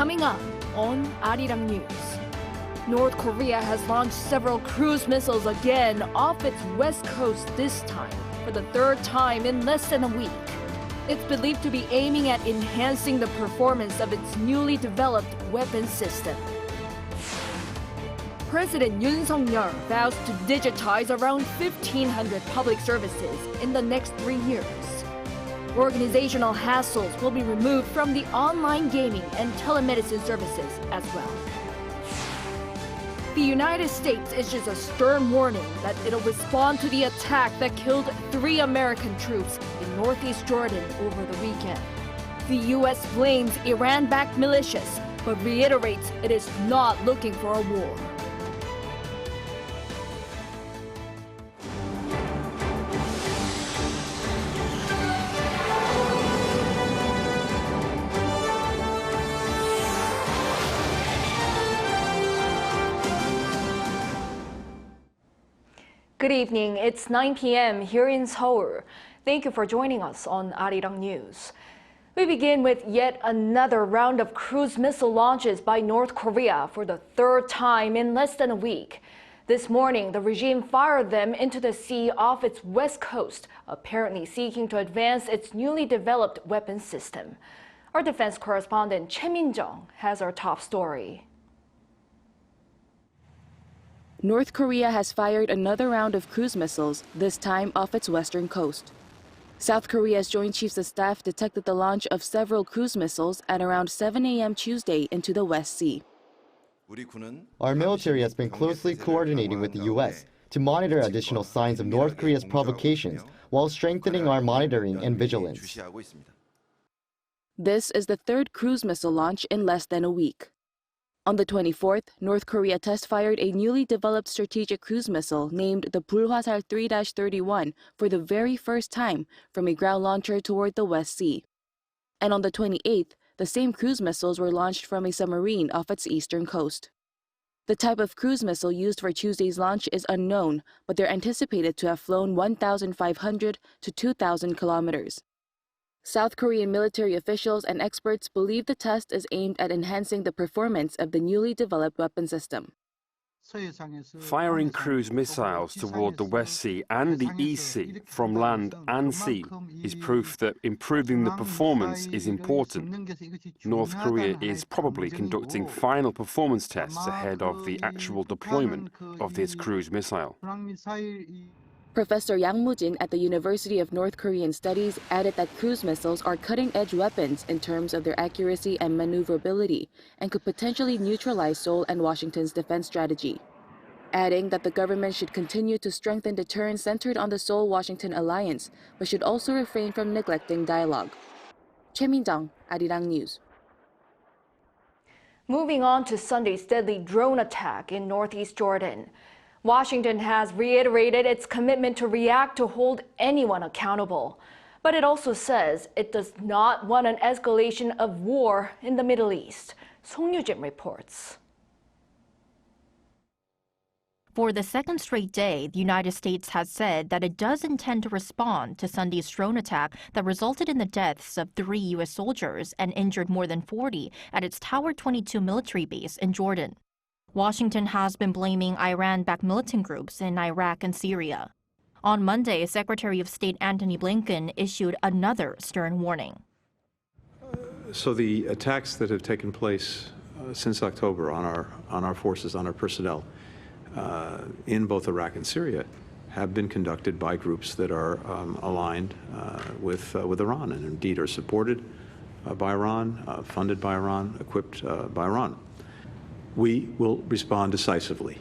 Coming up on Arirang News. North Korea has launched several cruise missiles again off its west coast, this time for the third time in less than a week. It's believed to be aiming at enhancing the performance of its newly developed weapon system. President Yoon vows to digitize around 1,500 public services in the next 3 years. Organizational hassles will be removed from the online gaming and telemedicine services as well. The United States issues a stern warning that it'll respond to the attack that killed 3 American troops in northeast Jordan over the weekend. The U.S. blames Iran-backed militias, but reiterates it is not looking for a war. Good evening. It's 9 p.m. here in Seoul. Thank you for joining us on Arirang News. We begin with yet another round of cruise missile launches by North Korea for the third time in less than a week. This morning, the regime fired them into the sea off its west coast, apparently seeking to advance its newly developed weapon system. Our defense correspondent Min has our top story. North Korea has fired another round of cruise missiles, this time off its western coast. South Korea's Joint Chiefs of Staff detected the launch of several cruise missiles at around 7 a.m. Tuesday into the West Sea. Our military has been closely coordinating with the U.S. to monitor additional signs of North Korea's provocations while strengthening our monitoring and vigilance. This is the third cruise missile launch in less than a week. On the 24th, North Korea test-fired a newly developed strategic cruise missile named the Bulhwasal 3-31 for the very first time from a ground launcher toward the West Sea. And on the 28th, the same cruise missiles were launched from a submarine off its eastern coast. The type of cruise missile used for Tuesday's launch is unknown, but they're anticipated to have flown 1,500 to 2,000 kilometers. South Korean military officials and experts believe the test is aimed at enhancing the performance of the newly developed weapon system. Firing cruise missiles toward the West Sea and the East Sea from land and sea is proof that improving the performance is important. North Korea is probably conducting final performance tests ahead of the actual deployment of this cruise missile. Professor Yang Mujin at the University of North Korean Studies added that cruise missiles are cutting-edge weapons in terms of their accuracy and maneuverability and could potentially neutralize Seoul and Washington's defense strategy, adding that the government should continue to strengthen deterrence centered on the Seoul-Washington alliance, but should also refrain from neglecting dialogue. Min, Arirang News. Moving on to Sunday's deadly drone attack in northeast Jordan. Washington has reiterated its commitment to react to hold anyone accountable. But it also says it does not want an escalation of war in the Middle East. Song Yoo-jin reports. For the second straight day, the United States has said that it does intend to respond to Sunday's drone attack that resulted in the deaths of 3 U.S. soldiers and injured more than 40 at its Tower 22 military base in Jordan. Washington has been blaming Iran-backed militant groups in Iraq and Syria. On Monday, Secretary of State Antony Blinken issued another stern warning. So the attacks that have taken place since October on our forces, on our personnel, in both Iraq and Syria, have been conducted by groups that are aligned with Iran and indeed are supported by Iran, funded by Iran, equipped by Iran. We will respond decisively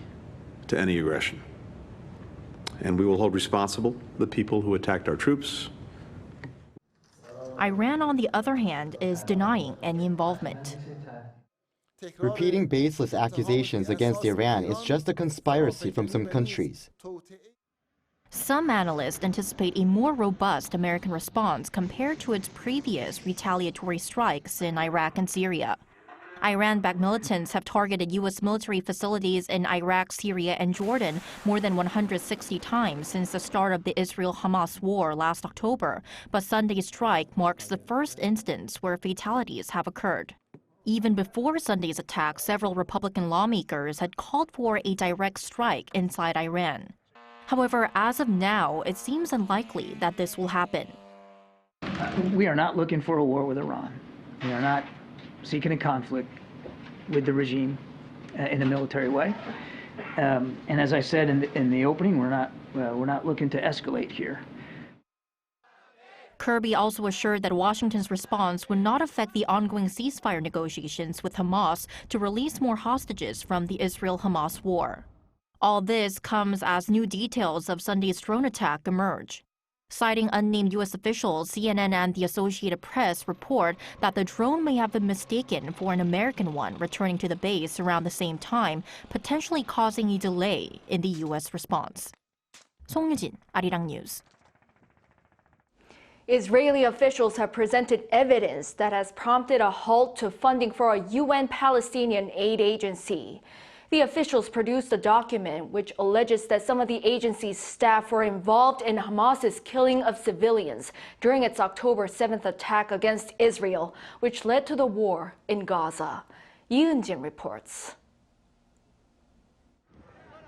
to any aggression, and we will hold responsible the people who attacked our troops. Iran, on the other hand, is denying any involvement. Repeating baseless accusations against Iran is just a conspiracy from some countries. Some analysts anticipate a more robust American response compared to its previous retaliatory strikes in Iraq and Syria. Iran-backed militants have targeted U.S. military facilities in Iraq, Syria, and Jordan more than 160 times since the start of the Israel-Hamas war last October, but Sunday's strike marks the first instance where fatalities have occurred. Even before Sunday's attack, several Republican lawmakers had called for a direct strike inside Iran. However, as of now, it seems unlikely that this will happen. We are not looking for a war with Iran. We are not seeking a conflict with the regime in a military way. And as I said in the opening, we're not looking to escalate here. Kirby also assured that Washington's response would not affect the ongoing ceasefire negotiations with Hamas to release more hostages from the Israel-Hamas war. All this comes as new details of Sunday's drone attack emerge. Citing unnamed U.S. officials, CNN and the Associated Press report that the drone may have been mistaken for an American one returning to the base around the same time, potentially causing a delay in the U.S. response. 송유진, Arirang News. Israeli officials have presented evidence that has prompted a halt to funding for a UN Palestinian aid agency. The officials produced a document which alleges that some of the agency's staff were involved in Hamas's killing of civilians during its October 7th attack against Israel, which led to the war in Gaza. Yoon reports.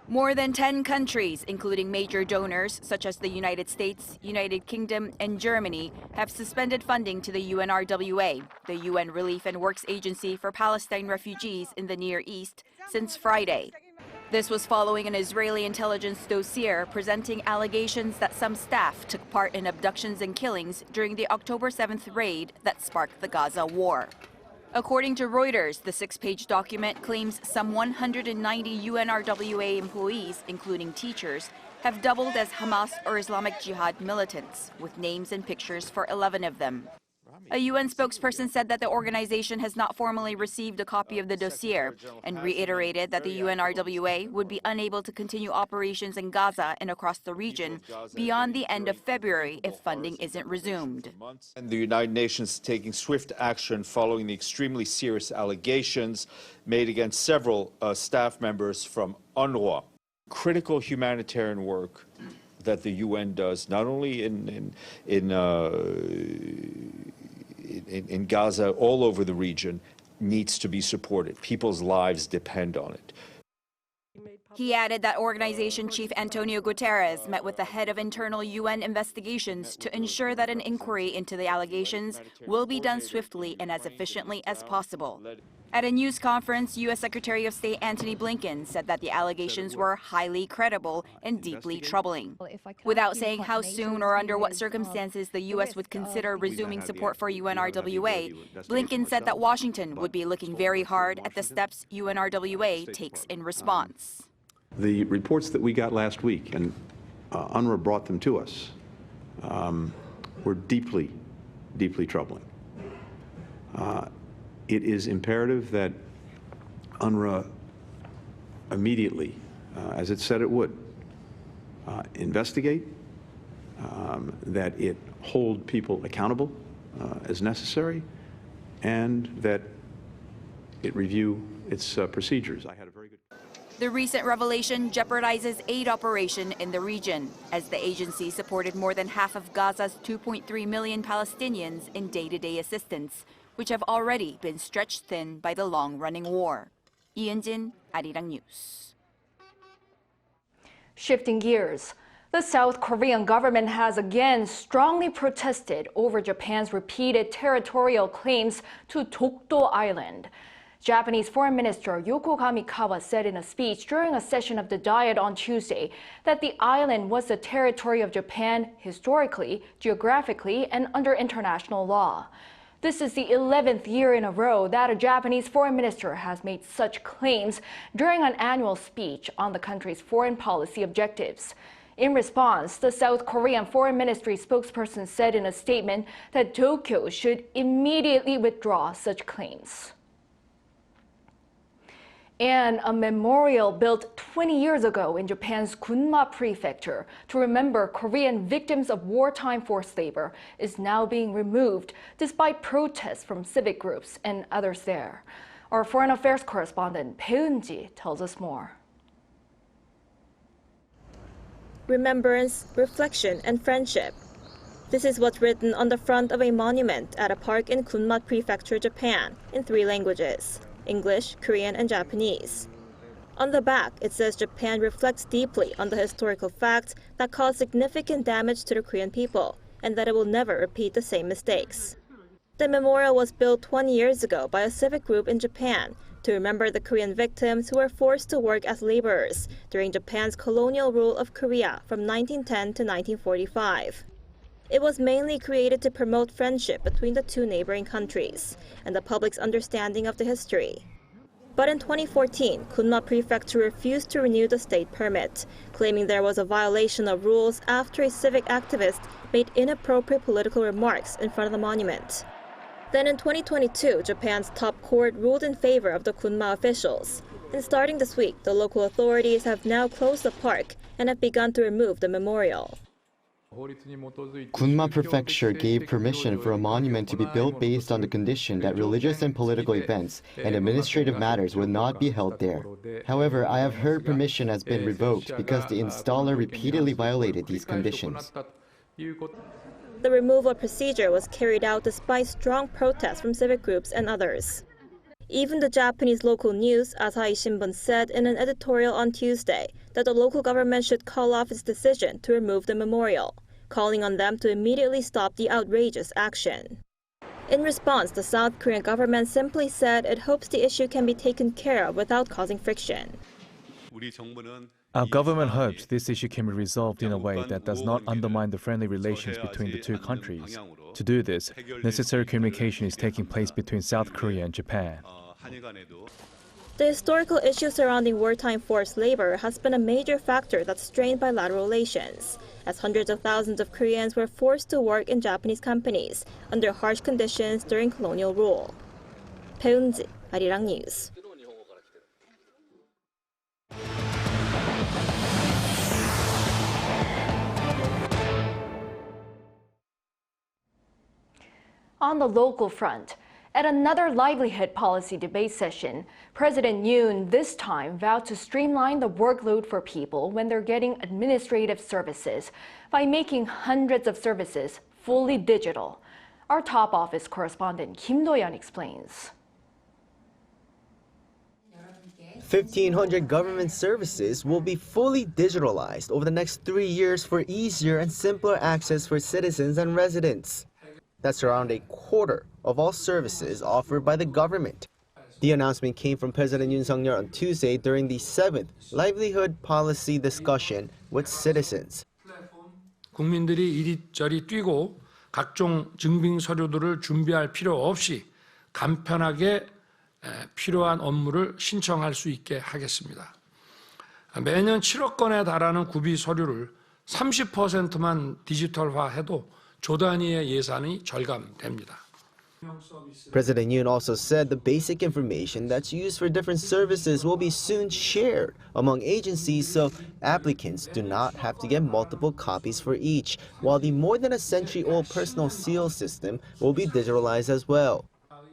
More than 10 countries, including major donors such as the United States, United Kingdom, and Germany, have suspended funding to the UNRWA, the UN Relief and Works Agency for Palestine refugees in the Near East, since Friday. This was following an Israeli intelligence dossier presenting allegations that some staff took part in abductions and killings during the October 7th raid that sparked the Gaza war. According to Reuters, the 6-page document claims some 190 UNRWA employees, including teachers, have doubled as Hamas or Islamic Jihad militants, with names and pictures for 11 of them. A UN spokesperson said that the organization has not formally received a copy of the dossier and reiterated that the UNRWA would be unable to continue operations in Gaza and across the region beyond the end of February if funding isn't resumed. And the United Nations is taking swift action following the extremely serious allegations made against several staff members from UNRWA. Critical humanitarian work that the UN does, not only in Gaza, all over the region, needs to be supported. People's lives depend on it. He added that organization chief Antonio Guterres met with the head of internal UN investigations to ensure that an inquiry into the allegations will be done swiftly and as efficiently as possible. At a news conference, U.S. Secretary of State Antony Blinken said that the allegations were highly credible and deeply troubling. Without saying how soon or under what circumstances the U.S. would consider resuming support for UNRWA, Blinken said that Washington would be looking very hard at the steps UNRWA takes in response. The reports that we got last week, and UNRWA brought them to us, were deeply, deeply troubling. It is imperative that UNRWA immediately, as it said it would, investigate, that it hold people accountable as necessary, and that it review its procedures. I had a very good. The recent revelation jeopardizes aid operation in the region, as the agency supported more than half of Gaza's 2.3 million Palestinians in day-to-day assistance, which have already been stretched thin by the long-running war. Ian-jin, Arirang News. Shifting gears, the South Korean government has again strongly protested over Japan's repeated territorial claims to Dokdo Island. Japanese Foreign Minister Yoko Kamikawa said in a speech during a session of the Diet on Tuesday that the island was the territory of Japan historically, geographically, and under international law. This is the 11th year in a row that a Japanese foreign minister has made such claims during an annual speech on the country's foreign policy objectives. In response, the South Korean Foreign Ministry spokesperson said in a statement that Tokyo should immediately withdraw such claims. And a memorial built 20 years ago in Japan's Gunma Prefecture to remember Korean victims of wartime forced labor is now being removed despite protests from civic groups and others there. Our foreign affairs correspondent Bae Eun-ji tells us more. Remembrance, reflection, and friendship. This is what's written on the front of a monument at a park in Gunma Prefecture, Japan, in 3 languages: English, Korean, and Japanese. On the back, it says Japan reflects deeply on the historical facts that caused significant damage to the Korean people, and that it will never repeat the same mistakes. The memorial was built 20 years ago by a civic group in Japan to remember the Korean victims who were forced to work as laborers during Japan's colonial rule of Korea from 1910 to 1945. It was mainly created to promote friendship between the 2 neighboring countries and the public's understanding of the history. But in 2014, Gunma Prefecture refused to renew the state permit, claiming there was a violation of rules after a civic activist made inappropriate political remarks in front of the monument. Then in 2022, Japan's top court ruled in favor of the Gunma officials. And starting this week, the local authorities have now closed the park and have begun to remove the memorial. Gunma Prefecture gave permission for a monument to be built based on the condition that religious and political events and administrative matters would not be held there. However, I have heard permission has been revoked because the installer repeatedly violated these conditions. The removal procedure was carried out despite strong protests from civic groups and others. Even the Japanese local news, Asahi Shimbun, said in an editorial on Tuesday that the local government should call off its decision to remove the memorial, calling on them to immediately stop the outrageous action. In response, the South Korean government simply said it hopes the issue can be taken care of without causing friction. Our government hopes this issue can be resolved in a way that does not undermine the friendly relations between the 2 countries. To do this, necessary communication is taking place between South Korea and Japan. The historical issue surrounding wartime forced labor has been a major factor that strained bilateral relations, as hundreds of thousands of Koreans were forced to work in Japanese companies under harsh conditions during colonial rule. 배은지, Arirang News. On the local front, at another livelihood policy debate session, President Yoon this time vowed to streamline the workload for people when they're getting administrative services by making hundreds of services fully digital. Our top office correspondent Kim Do-yeon explains. 1,500 government services will be fully digitalized over the next 3 years for easier and simpler access for citizens and residents. That's around a quarter of all services offered by the government. The announcement came from President Yoon Suk-yeol on Tuesday during the 7th livelihood policy discussion with citizens. 국민들이 이리저리 뛰고 각종 증빙 서류들을 준비할 필요 없이 간편하게 필요한 업무를 신청할 수 있게 하겠습니다. 매년 7억 건에 달하는 구비 서류를 30%만 디지털화해도 조 단위의 예산이 절감됩니다. President Yoon also said the basic information that's used for different services will be soon shared among agencies so applicants do not have to get multiple copies for each, while the more than a century-old personal seal system will be digitalized as well.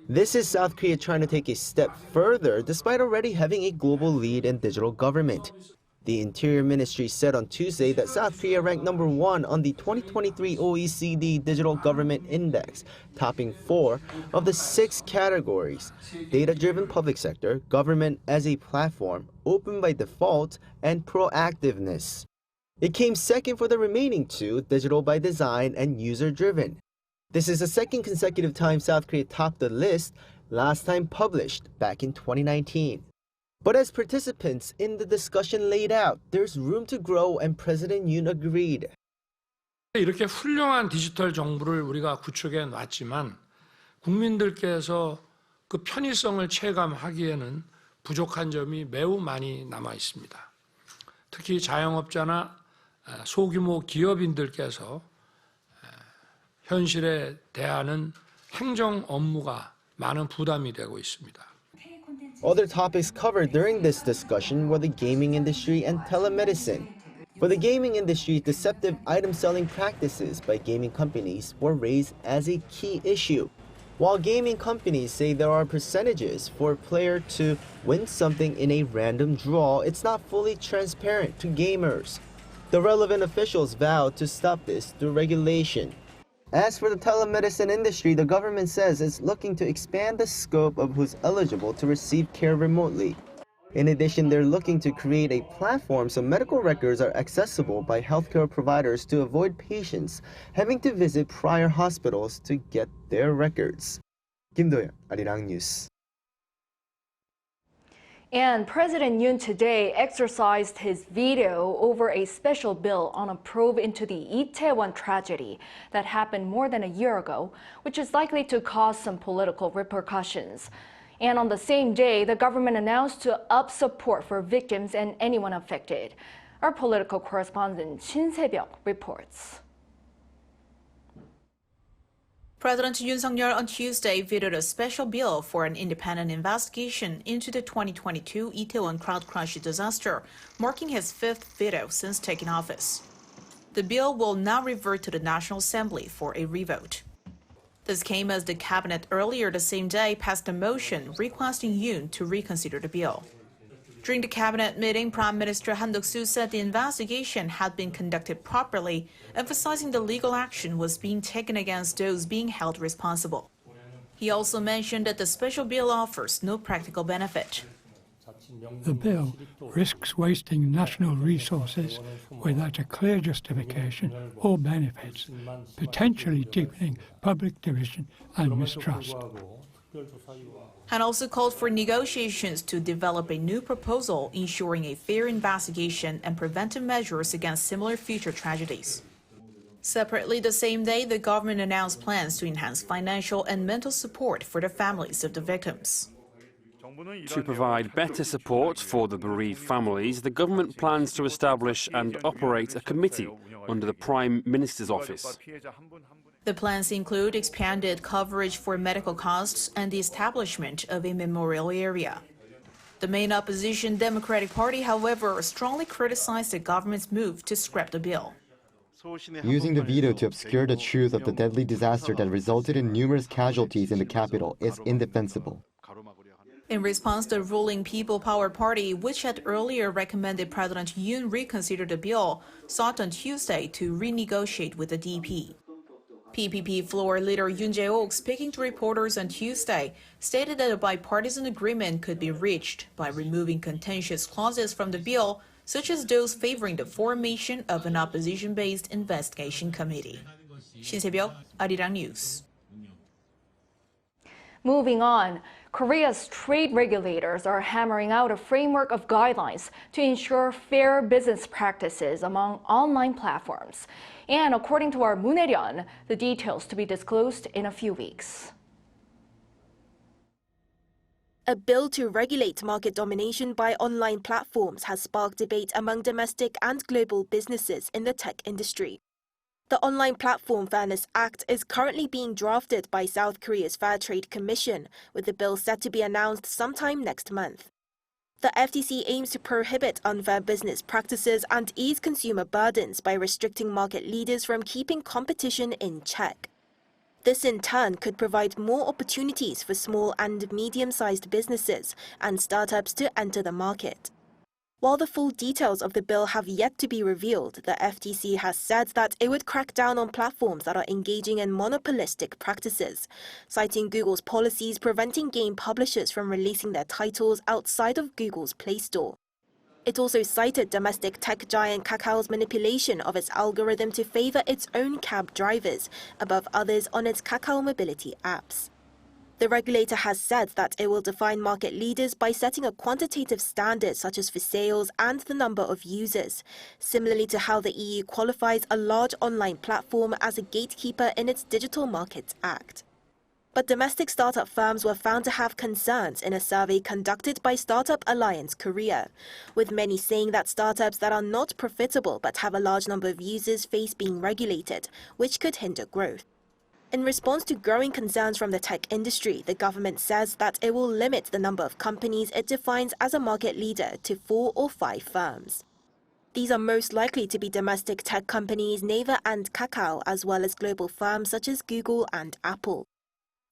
This is South Korea trying to take a step further despite already having a global lead in digital government. The Interior Ministry said on Tuesday that South Korea ranked number 1 on the 2023 OECD Digital Government Index, topping 4 of the 6 categories: data-driven public sector, government as a platform, open by default, and proactiveness. It came second for the remaining 2, digital by design and user-driven. This is the second consecutive time South Korea topped the list, last time published back in 2019. But as participants in the discussion laid out, there's room to grow, and President Yoon agreed. 이렇게 훌륭한 디지털 정부를 우리가 구축해 놨지만 국민들께서 그 편의성을 체감하기에는 부족한 점이 매우 많이 남아 있습니다. 특히 자영업자나 소규모 기업인들께서 현실에 대하는 행정 업무가 많은 부담이 되고 있습니다. Other topics covered during this discussion were the gaming industry and telemedicine. For the gaming industry, deceptive item selling practices by gaming companies were raised as a key issue. While gaming companies say there are percentages for a player to win something in a random draw, it's not fully transparent to gamers. The relevant officials vowed to stop this through regulation. As for the telemedicine industry, the government says it's looking to expand the scope of who's eligible to receive care remotely. In addition, they're looking to create a platform so medical records are accessible by healthcare providers to avoid patients having to visit prior hospitals to get their records. Kim Do-yeon, Arirang News. And President Yoon today exercised his veto over a special bill on a probe into the Itaewon tragedy that happened more than a year ago, which is likely to cause some political repercussions. And on the same day, the government announced to up support for victims and anyone affected. Our political correspondent Shin Jia reports. President Yoon on Tuesday vetoed a special bill for an independent investigation into the 2022 Itaewon crowd crush disaster, marking his fifth veto since taking office. The bill will now revert to the National Assembly for a revote. This came as the cabinet earlier the same day passed a motion requesting Yoon to reconsider the bill. During the cabinet meeting, Prime Minister Han Duk-soo said the investigation had been conducted properly, emphasizing the legal action was being taken against those being held responsible. He also mentioned that the special bill offers no practical benefit. The bill risks wasting national resources without a clear justification or benefits, potentially deepening public division and mistrust. And also called for negotiations to develop a new proposal ensuring a fair investigation and preventive measures against similar future tragedies. Separately, the same day, the government announced plans to enhance financial and mental support for the families of the victims. To provide better support for the bereaved families, the government plans to establish and operate a committee under the Prime Minister's office. The plans include expanded coverage for medical costs and the establishment of a memorial area. The main opposition Democratic Party, however, strongly criticized the government's move to scrap the bill. Using the veto to obscure the truth of the deadly disaster that resulted in numerous casualties in the capital is indefensible. In response, the ruling People Power Party, which had earlier recommended President Yoon reconsider the bill, sought on Tuesday to renegotiate with the DP. PPP floor leader Yoon Jae-ok, speaking to reporters on Tuesday, stated that a bipartisan agreement could be reached by removing contentious clauses from the bill, such as those favoring the formation of an opposition-based investigation committee. Shin Jia, Arirang News. Moving on, Korea's trade regulators are hammering out a framework of guidelines to ensure fair business practices among online platforms. And according to our Moon Hae-ryun, the details to be disclosed in a few weeks. A bill to regulate market domination by online platforms has sparked debate among domestic and global businesses in the tech industry. The Online Platform Fairness Act is currently being drafted by South Korea's Fair Trade Commission, with the bill set to be announced sometime next month. The FTC aims to prohibit unfair business practices and ease consumer burdens by restricting market leaders from keeping competition in check. This in turn could provide more opportunities for small and medium-sized businesses and startups to enter the market. While the full details of the bill have yet to be revealed, the FTC has said that it would crack down on platforms that are engaging in monopolistic practices, citing Google's policies preventing game publishers from releasing their titles outside of Google's Play Store. It also cited domestic tech giant Kakao's manipulation of its algorithm to favor its own cab drivers above others on its Kakao mobility apps. The regulator has said that it will define market leaders by setting a quantitative standard such as for sales and the number of users, similarly to how the EU qualifies a large online platform as a gatekeeper in its Digital Markets Act. But domestic startup firms were found to have concerns in a survey conducted by Startup Alliance Korea, with many saying that startups that are not profitable but have a large number of users face being regulated, which could hinder growth. In response to growing concerns from the tech industry, the government says that it will limit the number of companies it defines as a market leader to 4 or 5 firms. These are most likely to be domestic tech companies Naver and Kakao, as well as global firms such as Google and Apple.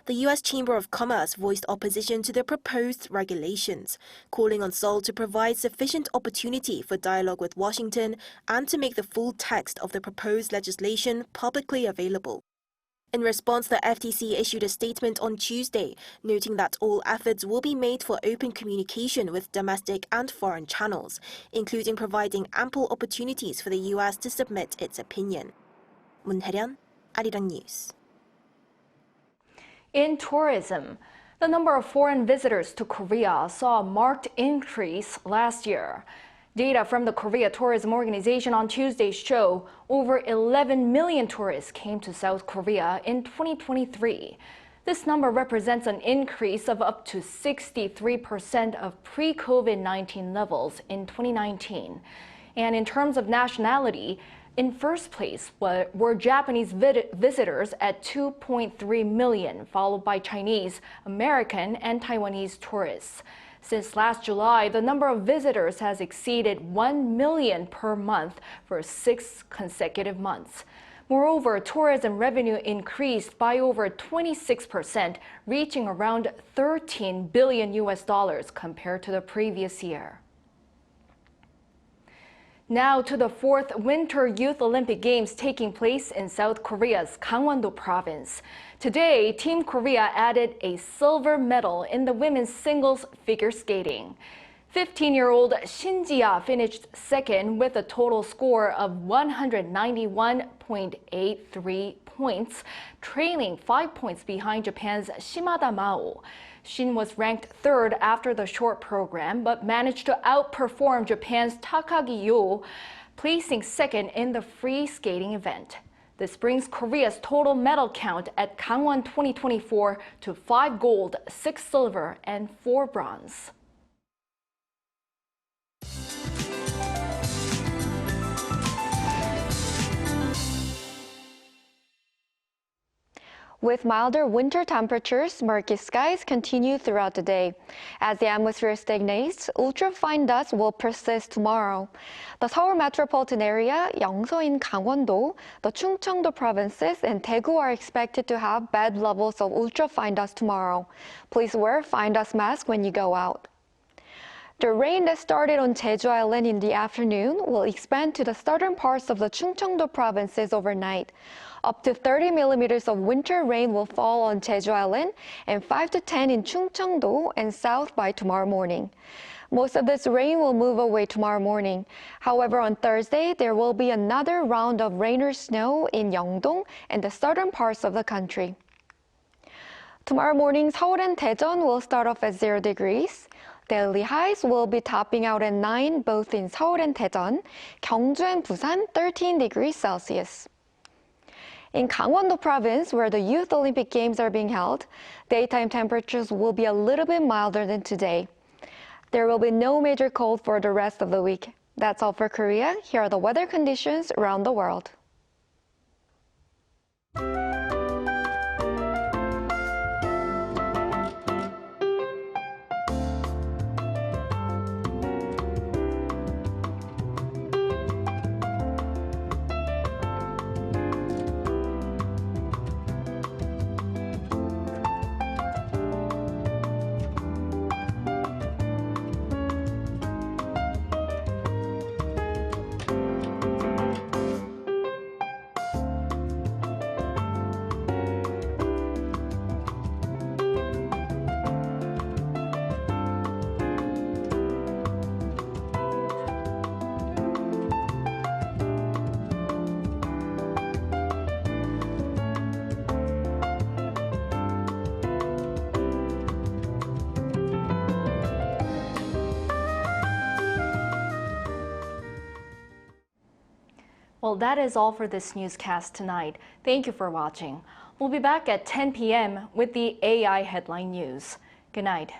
The U.S. Chamber of Commerce voiced opposition to the proposed regulations, calling on Seoul to provide sufficient opportunity for dialogue with Washington and to make the full text of the proposed legislation publicly available. In response, the FTC issued a statement on Tuesday, noting that all efforts will be made for open communication with domestic and foreign channels, including providing ample opportunities for the U.S. to submit its opinion. 문혜련, Arirang News. In tourism, the number of foreign visitors to Korea saw a marked increase last year. Data from the Korea Tourism Organization on Tuesday show over 11 million tourists came to South Korea in 2023. This number represents an increase of up to 63% of pre-COVID-19 levels in 2019. And in terms of nationality, in first place were Japanese visitors at 2.3 million, followed by Chinese, American, and Taiwanese tourists. Since last July, the number of visitors has exceeded 1 million per month for 6 consecutive months. Moreover, tourism revenue increased by over 26%, reaching around $13 billion compared to the previous year. Now to the 4th Winter Youth Olympic Games taking place in South Korea's Gangwon province. Today, Team Korea added a silver medal in the women's singles figure skating. 15-year-old Shin Jia finished second with a total score of 191.83 points, trailing 5 points behind Japan's Shimada Mao. Shin was ranked third after the short program, but managed to outperform Japan's Takagi Yo, placing second in the free skating event. This brings Korea's total medal count at Gangwon 2024 to 5 gold, 6 silver, and 4 bronze. With milder winter temperatures, murky skies continue throughout the day. As the atmosphere stagnates, ultrafine dust will persist tomorrow. The Seoul metropolitan area, Yeongseoin, Gangwon-do, the Chungcheong-do provinces, and Daegu are expected to have bad levels of ultrafine dust tomorrow. Please wear fine dust mask when you go out. The rain that started on Jeju Island in the afternoon will expand to the southern parts of the Chungcheong-do provinces overnight. Up to 30 millimeters of winter rain will fall on Jeju Island and 5 to 10 in Chungcheong-do and south by tomorrow morning. Most of this rain will move away tomorrow morning. However, on Thursday, there will be another round of rain or snow in Yeongdong and the southern parts of the country. Tomorrow morning, Seoul and Daejeon will start off at 0 degrees. Daily highs will be topping out at 9 both in Seoul and Daejeon, Gyeongju and Busan 13 degrees Celsius. In Gangwon-do province, where the Youth Olympic Games are being held, daytime temperatures will be a little bit milder than today. There will be no major cold for the rest of the week. That's all for Korea. Here are the weather conditions around the world. Well, that is all for this newscast tonight. Thank you for watching. We'll be back at 10 p.m. with the AI headline news. Good night.